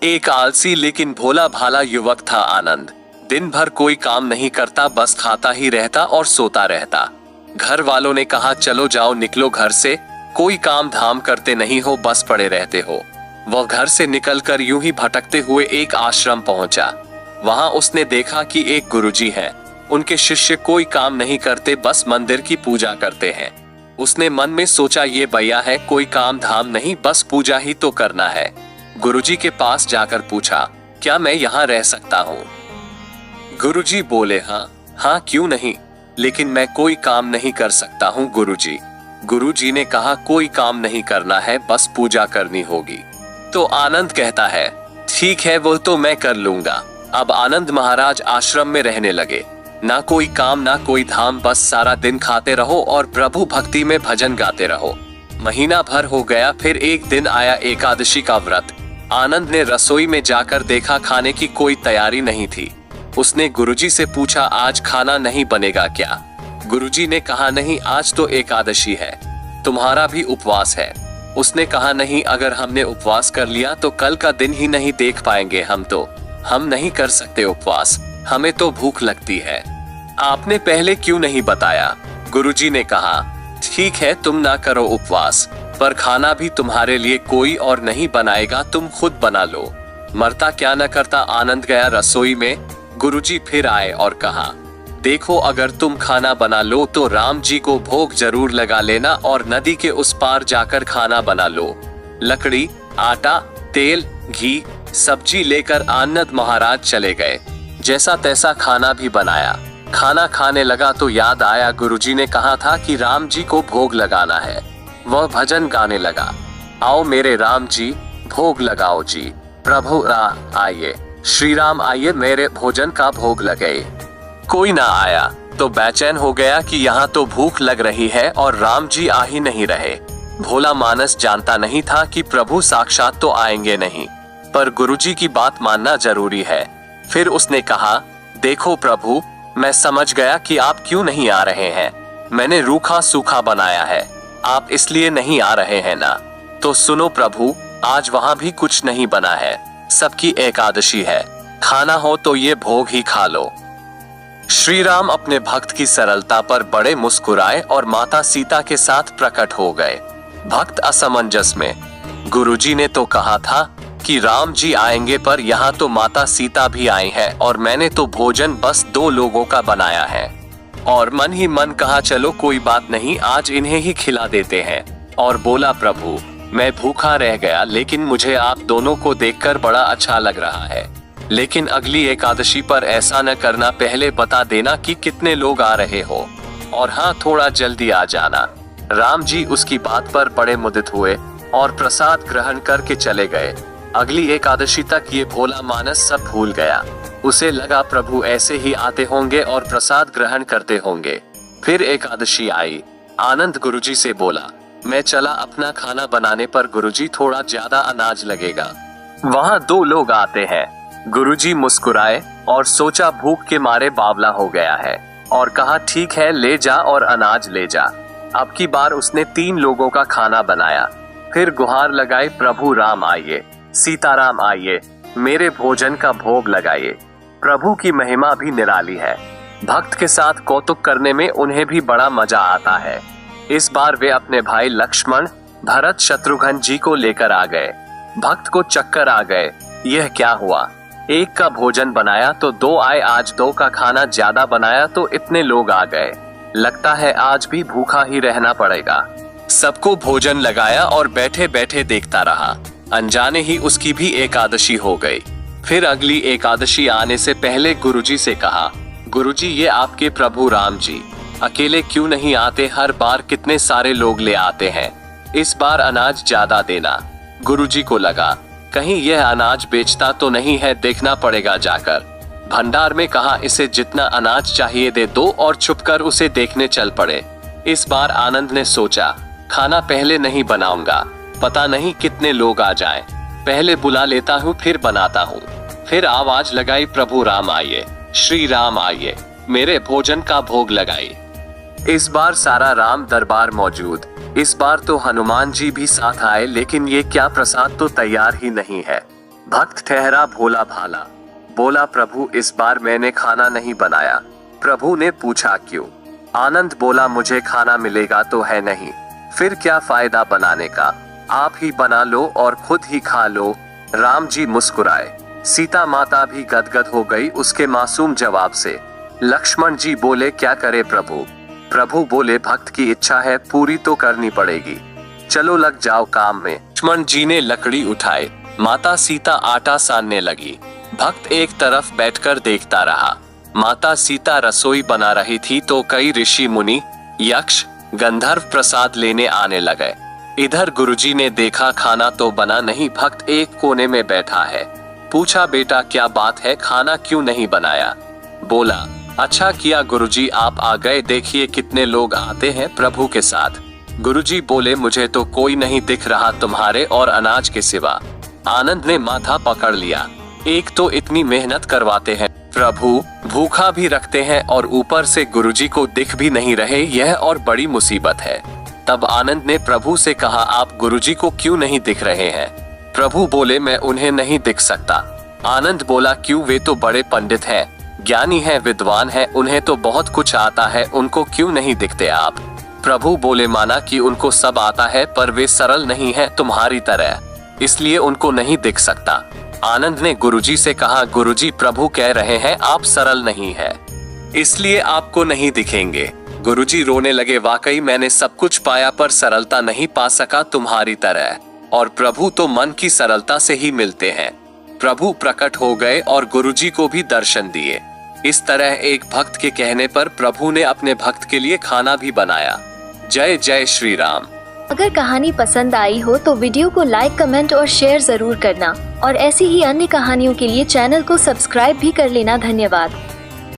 एक आलसी लेकिन भोला भाला युवक था आनंद। दिन भर कोई काम नहीं करता, बस खाता ही रहता और सोता रहता। घर वालों ने कहा चलो जाओ निकलो घर से, कोई काम धाम करते नहीं हो, बस पड़े रहते हो। वह घर से निकलकर यूं ही भटकते हुए एक आश्रम पहुंचा। वहां उसने देखा कि एक गुरुजी हैं। उनके शिष्य कोई काम नहीं करते, बस मंदिर की पूजा करते हैं। उसने मन में सोचा ये भैया है, कोई काम धाम नहीं, बस पूजा ही तो करना है। गुरुजी के पास जाकर पूछा क्या मैं यहाँ रह सकता हूँ? गुरुजी बोले हाँ क्यों नहीं, लेकिन मैं कोई काम नहीं कर सकता हूँ गुरुजी। गुरुजी ने कहा कोई काम नहीं करना है, बस पूजा करनी होगी। तो आनंद कहता है ठीक है वो तो मैं कर लूंगा। अब आनंद महाराज आश्रम में रहने लगे। ना कोई काम ना कोई धाम, बस सारा दिन खाते रहो और प्रभु भक्ति में भजन गाते रहो। महीना भर हो गया, फिर एक दिन आया एकादशी का व्रत। आनंद ने रसोई में जाकर देखा खाने की कोई तैयारी नहीं थी। उसने गुरुजी से पूछा आज खाना नहीं बनेगा क्या? गुरुजी ने कहा नहीं, आज तो एकादशी है, तुम्हारा भी उपवास है। उसने कहा नहीं, अगर हमने उपवास कर लिया तो कल का दिन ही नहीं देख पाएंगे हम नहीं कर सकते उपवास, हमें तो भूख लगती है। आपने पहले क्यों नहीं बताया? गुरुजी ने कहा ठीक है तुम ना करो उपवास, पर खाना भी तुम्हारे लिए कोई और नहीं बनाएगा, तुम खुद बना लो। मरता क्या न करता आनंद गया रसोई में। गुरुजी फिर आए और कहा देखो अगर तुम खाना बना लो तो राम जी को भोग जरूर लगा लेना और नदी के उस पार जाकर खाना बना लो। लकड़ी, आटा, तेल, घी, सब्जी लेकर आनंद महाराज चले गए। जैसा तैसा खाना भी बनाया। खाना खाने लगा तो याद आया गुरुजी ने कहा था कि राम जी को भोग लगाना है। वह भजन गाने लगा, आओ मेरे राम जी भोग लगाओ जी, प्रभु राम आइए, श्री राम आइए मेरे भोजन का भोग लगे। कोई ना आया तो बेचैन हो गया कि यहाँ तो भूख लग रही है और राम जी आ ही नहीं रहे। भोला मानस जानता नहीं था कि प्रभु साक्षात तो आएंगे नहीं, पर गुरुजी की बात मानना जरूरी है। फिर उसने कहा देखो प्रभु, मैं समझ गया कि आप क्यों नहीं आ रहे हैं। मैंने रूखा सूखा बनाया है, आप इसलिए नहीं आ रहे हैं ना? तो सुनो प्रभु, आज वहाँ भी कुछ नहीं बना है, सबकी एकादशी है, खाना हो तो ये भोग ही खा लो। श्री राम अपने भक्त की सरलता पर बड़े मुस्कुराए और माता सीता के साथ प्रकट हो गए। भक्त असमंजस में, गुरुजी ने तो कहा था कि राम जी आएंगे, पर यहाँ तो माता सीता भी आई है और मैंने तो भोजन बस 2 लोगों का बनाया है। और मन ही मन कहा चलो कोई बात नहीं, आज इन्हें ही खिला देते हैं। और बोला प्रभु मैं भूखा रह गया, लेकिन मुझे आप दोनों को देखकर बड़ा अच्छा लग रहा है, लेकिन अगली एकादशी पर ऐसा न करना, पहले बता देना कि कितने लोग आ रहे हो, और हाँ थोड़ा जल्दी आ जाना। राम जी उसकी बात पर बड़े मुदित हुए और प्रसाद ग्रहण करके चले गए। अगली एकादशी तक ये भोला मानस सब भूल गया। उसे लगा प्रभु ऐसे ही आते होंगे और प्रसाद ग्रहण करते होंगे। फिर एकादशी आई। आनंद गुरुजी से बोला मैं चला अपना खाना बनाने, पर गुरुजी थोड़ा ज्यादा अनाज लगेगा, वहाँ 2 लोग आते हैं। गुरुजी मुस्कुराए और सोचा भूख के मारे बावला हो गया है, और कहा ठीक है ले जा और अनाज ले जा। अब की बार उसने 3 लोगों का खाना बनाया। फिर गुहार लगाई प्रभु राम आइए, सीताराम आइए, मेरे भोजन का भोग लगाइए। प्रभु की महिमा भी निराली है। भक्त के साथ कौतुक करने में उन्हें भी बड़ा मजा आता है। इस बार वे अपने भाई लक्ष्मण, भरत, शत्रुघ्न जी को लेकर आ गए। भक्त को चक्कर आ गए, यह क्या हुआ? एक का भोजन बनाया तो 2 आए, आज 2 का खाना ज्यादा बनाया तो इतने लोग आ गए, लगता है आज भी भूखा ही रहना पड़ेगा। सबको भोजन लगाया और बैठे बैठे देखता रहा। अनजाने ही उसकी भी एकादशी हो गई। फिर अगली एकादशी आने से पहले गुरुजी से कहा गुरुजी ये आपके प्रभु राम जी अकेले क्यों नहीं आते, हर बार कितने सारे लोग ले आते हैं, इस बार अनाज ज्यादा देना। गुरुजी को लगा कहीं यह अनाज बेचता तो नहीं है, देखना पड़ेगा जाकर। भंडार में कहा इसे जितना अनाज चाहिए दे दो और छुपकर उसे देखने चल पड़े। इस बार आनंद ने सोचा खाना पहले नहीं बनाऊंगा, पता नहीं कितने लोग आ जाएं, पहले बुला लेता हूँ फिर बनाता हूँ। फिर आवाज लगाई प्रभु राम आइए, श्री राम आइए, मेरे भोजन का भोग लगाइए। इस बार सारा राम दरबार मौजूद। इस बार तो हनुमान जी भी साथ आए, लेकिन ये क्या प्रसाद तो तैयार ही नहीं है। भक्त ठहरा भोला भाला, बोला प्रभु इस बार मैंने खाना नहीं बनाया। प्रभु ने पूछा क्यों? आनंद बोला मुझे खाना मिलेगा तो है नहीं, फिर क्या फायदा बनाने का, आप ही बना लो और खुद ही खा लो। राम जी मुस्कुराए, सीता माता भी गदगद हो गई उसके मासूम जवाब से। लक्ष्मण जी बोले क्या करे प्रभु? प्रभु बोले भक्त की इच्छा है पूरी तो करनी पड़ेगी, चलो लग जाओ काम में। लक्ष्मण जी ने लकड़ी उठाई, माता सीता आटा सानने लगी। भक्त एक तरफ बैठकर देखता रहा। माता सीता रसोई बना रही थी तो कई ऋषि मुनि, यक्ष, गंधर्व प्रसाद लेने आने लगे। इधर गुरुजी ने देखा खाना तो बना नहीं, भक्त एक कोने में बैठा है। पूछा बेटा क्या बात है, खाना क्यों नहीं बनाया? बोला अच्छा किया गुरुजी आप आ गए, देखिए कितने लोग आते हैं प्रभु के साथ। गुरुजी बोले मुझे तो कोई नहीं दिख रहा तुम्हारे और अनाज के सिवा। आनंद ने माथा पकड़ लिया, एक तो इतनी मेहनत करवाते हैं प्रभु, भूखा भी रखते हैं और ऊपर से गुरुजी को दिख भी नहीं रहे, यह और बड़ी मुसीबत है। तब आनंद ने प्रभु से कहा आप गुरुजी को क्यों नहीं दिख रहे हैं? प्रभु बोले मैं उन्हें नहीं दिख सकता। आनंद बोला क्यों, वे तो बड़े पंडित हैं, ज्ञानी हैं, विद्वान हैं, उन्हें तो बहुत कुछ आता है, उनको क्यों नहीं दिखते आप? प्रभु बोले माना कि उनको सब आता है पर वे सरल नहीं है तुम्हारी तरह, इसलिए उनको नहीं दिख सकता। आनंद ने गुरुजी से कहा गुरुजी प्रभु कह रहे हैं आप सरल नहीं है, इसलिए आपको नहीं दिखेंगे। गुरुजी रोने लगे, वाकई मैंने सब कुछ पाया पर सरलता नहीं पा सका तुम्हारी तरह, और प्रभु तो मन की सरलता से ही मिलते हैं। प्रभु प्रकट हो गए और गुरुजी को भी दर्शन दिए। इस तरह एक भक्त के कहने पर प्रभु ने अपने भक्त के लिए खाना भी बनाया। जय जय श्री राम। अगर कहानी पसंद आई हो तो वीडियो को लाइक, कमेंट और शेयर जरूर करना और ऐसी ही अन्य कहानियों के लिए चैनल को सब्सक्राइब भी कर लेना। धन्यवाद।